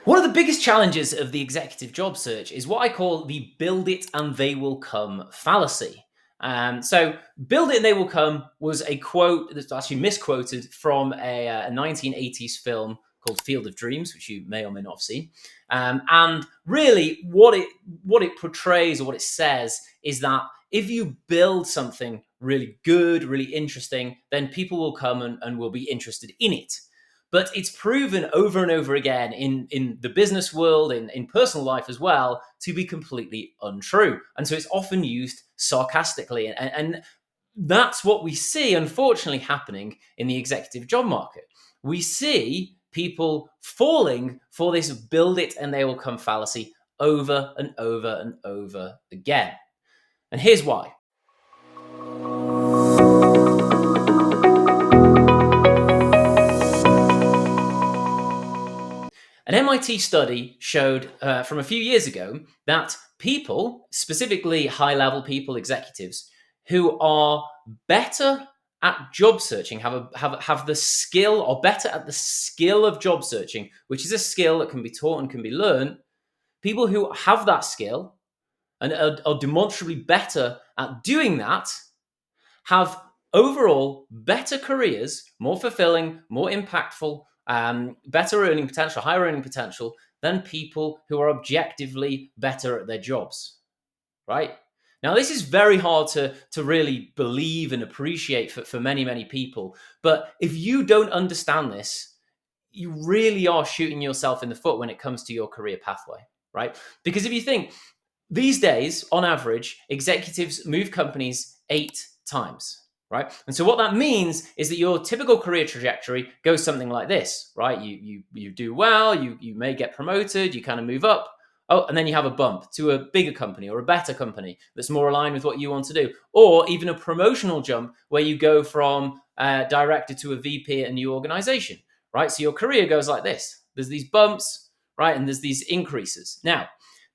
One of the biggest challenges of the executive job search is what I call the build it and they will come fallacy. So, build it and they will come was a quote that's actually misquoted from a 1980s film called Field of Dreams, which you may or may not have seen. And really, what it portrays or what it says is that if you build something really good, really interesting, then people will come and will be interested in it. But it's proven over and over again in the business world, in personal life as well, to be completely untrue. And so it's often used sarcastically. And that's what we see, unfortunately, happening in the executive job market. We see people falling for this build it and they will come fallacy over and over and over again. And here's why. An MIT study showed from a few years ago that people, specifically high level people, executives, who are better at job searching, have the skill or better at the skill of job searching, which is a skill that can be taught and can be learned. People who have that skill and are demonstrably better at doing that have overall better careers, more fulfilling, more impactful, better earning potential, higher earning potential than people who are objectively better at their jobs, right? Now, this is very hard to really believe and appreciate for many, many people. But if you don't understand this, you really are shooting yourself in the foot when it comes to your career pathway, right? Because if you think these days, on average, executives move companies 8 times, right? And so what that means is that your typical career trajectory goes something like this, right? You do well, you may get promoted, you kind of move up. Oh, and then you have a bump to a bigger company or a better company that's more aligned with what you want to do, or even a promotional jump where you go from director to a VP at a new organization, right? So your career goes like this. There's these bumps, right? And there's these increases. Now,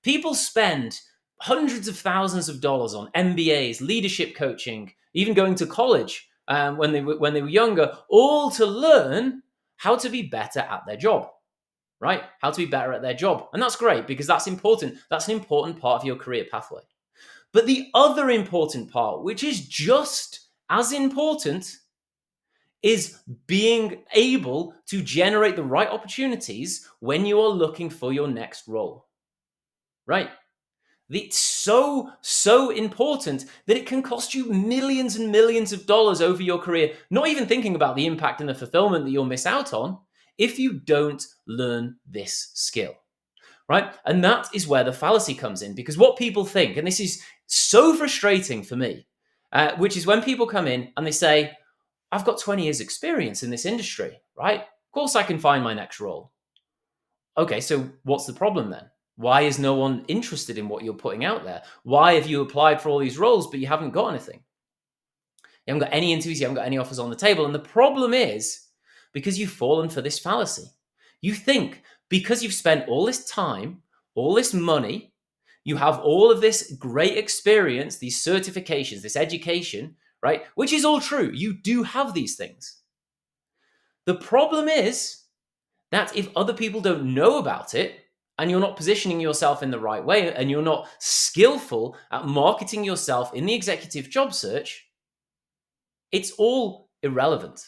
people spend hundreds of thousands of dollars on MBAs, leadership coaching, even going to college when they were younger, all to learn how to be better at their job, right? How to be better at their job. And that's great because that's important. That's an important part of your career pathway. But the other important part, which is just as important, is being able to generate the right opportunities when you are looking for your next role, right? It's so important that it can cost you millions and millions of dollars over your career, not even thinking about the impact and the fulfillment that you'll miss out on if you don't learn this skill, right? And that is where the fallacy comes in, because what people think, and this is so frustrating for me, which is when people come in and they say, I've got 20 years experience in this industry, right? Of course I can find my next role. Okay, so what's the problem then? Why is no one interested in what you're putting out there? Why have you applied for all these roles, but you haven't got anything? You haven't got any interviews, you haven't got any offers on the table. And the problem is because you've fallen for this fallacy. You think because you've spent all this time, all this money, you have all of this great experience, these certifications, this education, right? Which is all true. You do have these things. The problem is that if other people don't know about it and you're not positioning yourself in the right way and you're not skillful at marketing yourself in the executive job search, it's all irrelevant.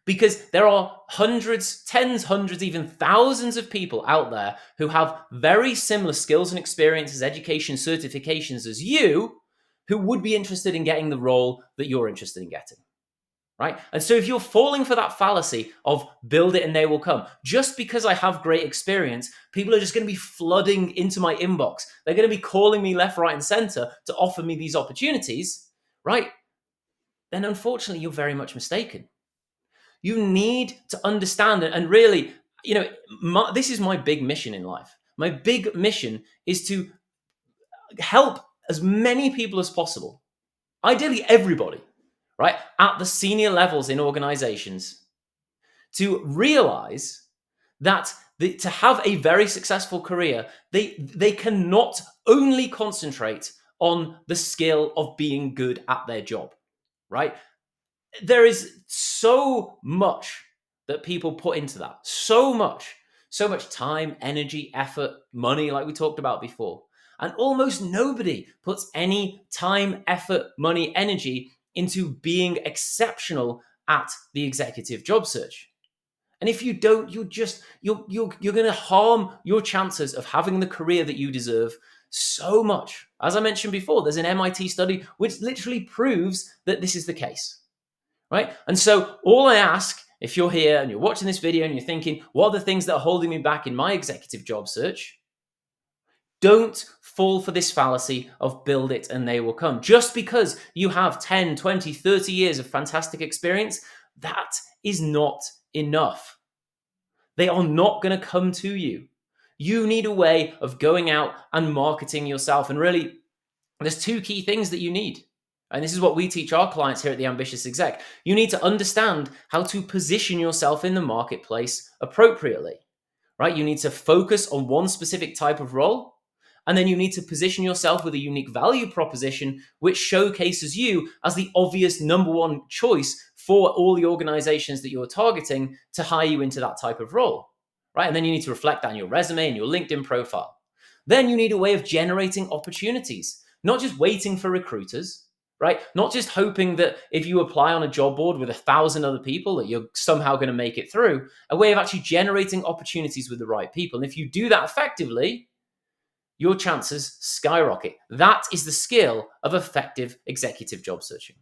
Because there are hundreds, tens, hundreds, even thousands of people out there who have very similar skills and experiences, education, certifications as you, who would be interested in getting the role that you're interested in getting. Right? And so if you're falling for that fallacy of build it and they will come, just because I have great experience, people are just going to be flooding into my inbox. They're going to be calling me left, right, and center to offer me these opportunities, right? Then unfortunately, you're very much mistaken. You need to understand it. And really, this is my big mission in life. My big mission is to help as many people as possible, ideally everybody, right, at the senior levels in organizations, to realize that to have a very successful career, they cannot only concentrate on the skill of being good at their job, right? There is so much that people put into that, so much. So much time, energy, effort, money, like we talked about before. And almost nobody puts any time, effort, money, energy into being exceptional at the executive job search. And if you don't, you're going to harm your chances of having the career that you deserve so much. As I mentioned before, there's an MIT study which literally proves that this is the case, right? And so all I ask, if you're here and you're watching this video and you're thinking, what are the things that are holding me back in my executive job search? Don't fall for this fallacy of build it and they will come. Just because you have 10, 20, 30 years of fantastic experience, that is not enough. They are not going to come to you. You need a way of going out and marketing yourself. And really, there's two key things that you need. And this is what we teach our clients here at the Ambitious Exec. You need to understand how to position yourself in the marketplace appropriately, right? You need to focus on one specific type of role. And then you need to position yourself with a unique value proposition, which showcases you as the obvious number one choice for all the organizations that you're targeting to hire you into that type of role, right? And then you need to reflect that in your resume and your LinkedIn profile. Then you need a way of generating opportunities, not just waiting for recruiters, right? Not just hoping that if you apply on a job board with 1,000 other people that you're somehow going to make it through. A way of actually generating opportunities with the right people. And if you do that effectively, your chances skyrocket. That is the skill of effective executive job searching,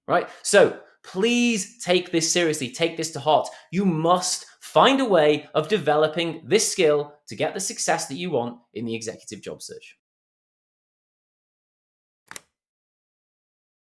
right? So please take this seriously. Take this to heart. You must find a way of developing this skill to get the success that you want in the executive job search.